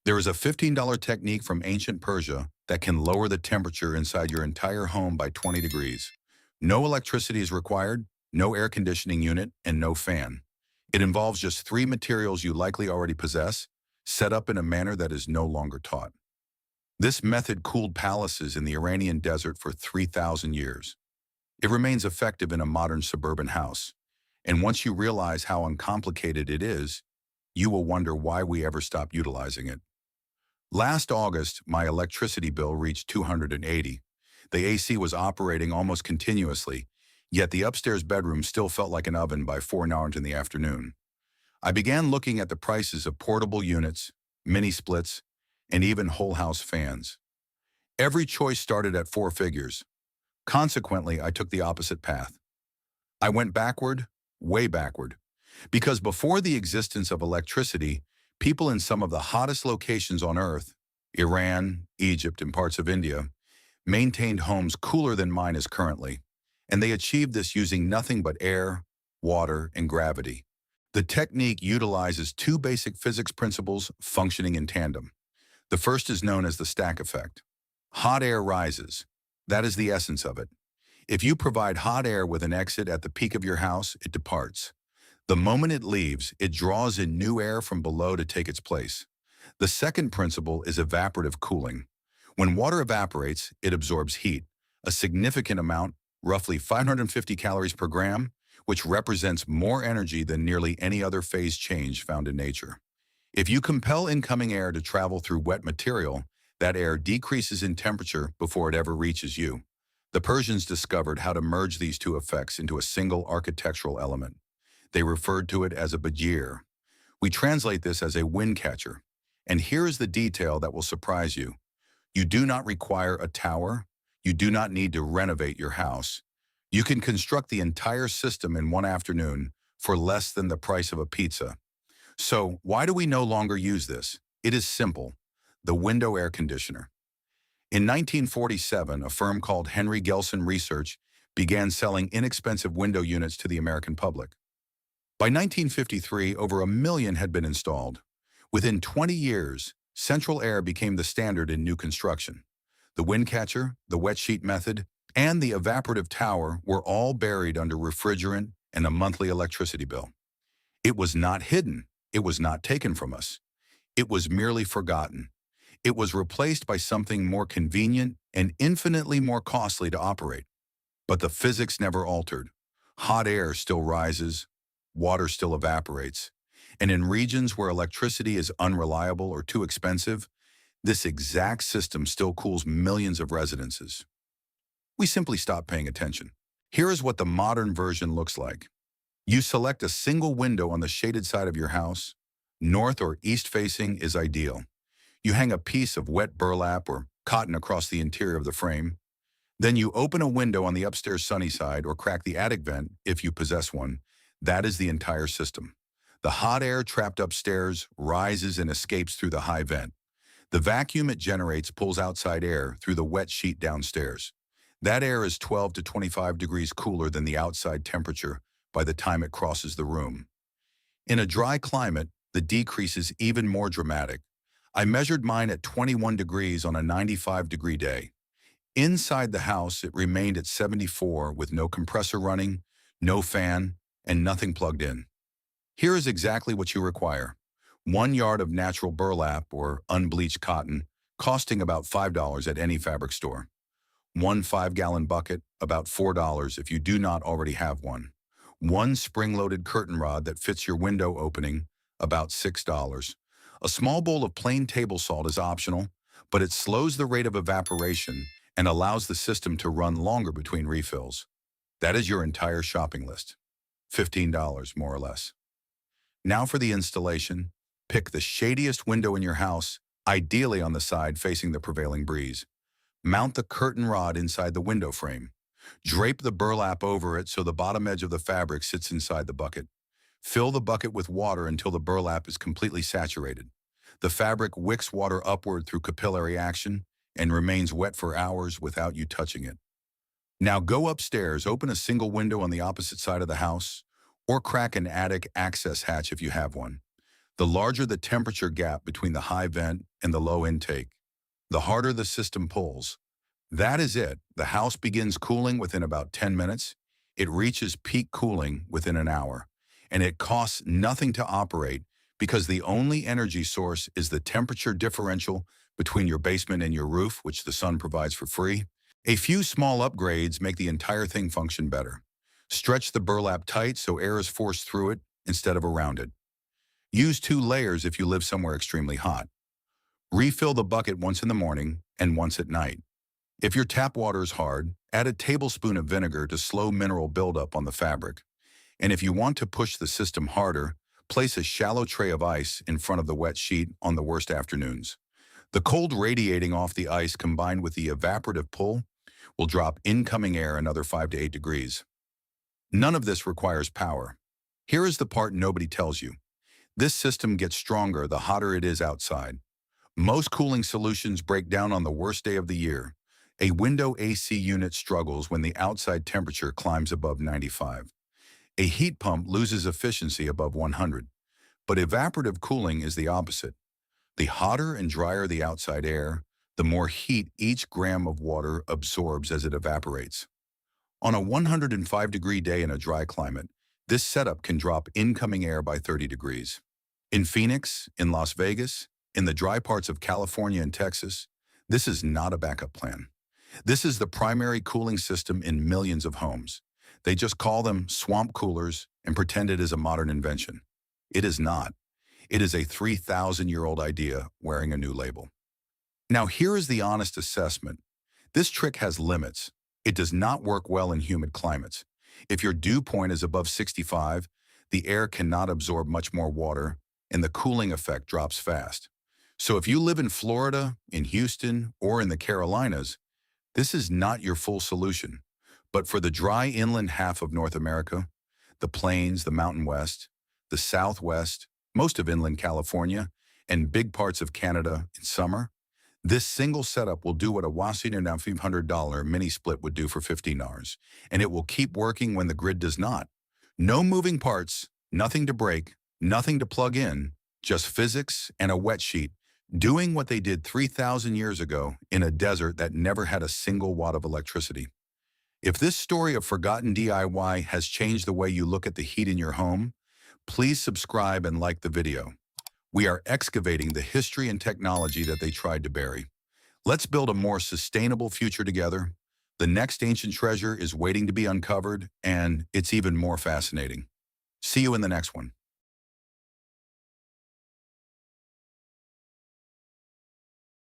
There is a $15 technique from ancient Persia that can lower the temperature inside your entire home by 20 degrees. No electricity is required, no air conditioning unit, and no fan. It involves just three materials you likely already possess, set up in a manner that is no longer taught. This method cooled palaces in the Iranian desert for 3,000 years. It remains effective in a modern suburban house. And once you realize how uncomplicated it is, you will wonder why we ever stopped utilizing it. Last August, my electricity bill reached 280. The AC was operating almost continuously, yet the upstairs bedroom still felt like an oven by 4 hours in the afternoon. I began looking at the prices of portable units, mini splits, and even whole house fans. Every choice started at four figures. Consequently, I took the opposite path. I went backward, way backward, because before the existence of electricity, people in some of the hottest locations on Earth, Iran, Egypt, and parts of India, maintained homes cooler than mine is currently, and they achieved this using nothing but air, water, and gravity. The technique utilizes two basic physics principles functioning in tandem. The first is known as the stack effect. Hot air rises. That is the essence of it. If you provide hot air with an exit at the peak of your house, it departs. The moment it leaves, it draws in new air from below to take its place. The second principle is evaporative cooling. When water evaporates, it absorbs heat, a significant amount, roughly 550 calories per gram, which represents more energy than nearly any other phase change found in nature. If you compel incoming air to travel through wet material, that air decreases in temperature before it ever reaches you. The Persians discovered how to merge these two effects into a single architectural element. They referred to it as a bajir. We translate this as a windcatcher. And here is the detail that will surprise you. You do not require a tower. You do not need to renovate your house. You can construct the entire system in one afternoon for less than the price of a pizza. So why do we no longer use this? It is simple. The window air conditioner. In 1947, a firm called Henry Gelson Research began selling inexpensive window units to the American public. By 1953, over 1 million had been installed. Within 20 years, central air became the standard in new construction. The windcatcher, the wet sheet method, and the evaporative tower were all buried under refrigerant and a monthly electricity bill. It was not hidden. It was not taken from us. It was merely forgotten. It was replaced by something more convenient and infinitely more costly to operate. But the physics never altered. Hot air still rises, water still evaporates, and in regions where electricity is unreliable or too expensive, this exact system still cools millions of residences. We simply stopped paying attention. Here is what the modern version looks like. You select a single window on the shaded side of your house. North or east facing is ideal. You hang a piece of wet burlap or cotton across the interior of the frame. Then you open a window on the upstairs sunny side or crack the attic vent if you possess one. That is the entire system. The hot air trapped upstairs rises and escapes through the high vent. The vacuum it generates pulls outside air through the wet sheet downstairs. That air is 12 to 25 degrees cooler than the outside temperature by the time it crosses the room. In a dry climate, the decrease is even more dramatic. I measured mine at 21 degrees on a 95-degree day. Inside the house, it remained at 74 with no compressor running, no fan, and nothing plugged in. Here is exactly what you require. 1 yard of natural burlap or unbleached cotton, costing about $5 at any fabric store. 1 5-gallon bucket, about $4 if you do not already have one. 1 spring-loaded curtain rod that fits your window opening, about $6. A small bowl of plain table salt is optional, but it slows the rate of evaporation and allows the system to run longer between refills. That is your entire shopping list. $15, more or less. Now for the installation. Pick the shadiest window in your house, ideally on the side facing the prevailing breeze. Mount the curtain rod inside the window frame. Drape the burlap over it so the bottom edge of the fabric sits inside the bucket. Fill the bucket with water until the burlap is completely saturated. The fabric wicks water upward through capillary action and remains wet for hours without you touching it. Now go upstairs, open a single window on the opposite side of the house, or crack an attic access hatch if you have one. The larger the temperature gap between the high vent and the low intake, the harder the system pulls. That is it. The house begins cooling within about 10 minutes. It reaches peak cooling within an hour. And it costs nothing to operate because the only energy source is the temperature differential between your basement and your roof, which the sun provides for free. A few small upgrades make the entire thing function better. Stretch the burlap tight so air is forced through it instead of around it. Use 2 layers if you live somewhere extremely hot. Refill the bucket once in the morning and once at night. If your tap water is hard, add a tablespoon of vinegar to slow mineral buildup on the fabric. And if you want to push the system harder, place a shallow tray of ice in front of the wet sheet on the worst afternoons. The cold radiating off the ice combined with the evaporative pull will drop incoming air another 5 to 8 degrees. None of this requires power. Here is the part nobody tells you. This system gets stronger the hotter it is outside. Most cooling solutions break down on the worst day of the year. A window AC unit struggles when the outside temperature climbs above 95. A heat pump loses efficiency above 100. But evaporative cooling is the opposite. The hotter and drier the outside air, the more heat each gram of water absorbs as it evaporates. On a 105-degree day in a dry climate, this setup can drop incoming air by 30 degrees. In Phoenix, in Las Vegas, in the dry parts of California and Texas, this is not a backup plan. This is the primary cooling system in millions of homes. They just call them swamp coolers and pretend it is a modern invention. It is not. It is a 3,000-year-old idea wearing a new label. Now here is the honest assessment. This trick has limits. It does not work well in humid climates. If your dew point is above 65, the air cannot absorb much more water, and the cooling effect drops fast. So if you live in Florida, in Houston, or in the Carolinas, this is not your full solution. But for the dry inland half of North America, the plains, the Mountain West, the Southwest, most of inland California, and big parts of Canada in summer, this single setup will do what a Washington $500 mini split would do for $15, and it will keep working when the grid does not. No moving parts, nothing to break, nothing to plug in, just physics and a wet sheet, doing what they did 3,000 years ago in a desert that never had a single watt of electricity. If this story of forgotten DIY has changed the way you look at the heat in your home, please subscribe and like the video. We are excavating the history and technology that they tried to bury. Let's build a more sustainable future together. The next ancient treasure is waiting to be uncovered, and it's even more fascinating. See you in the next one.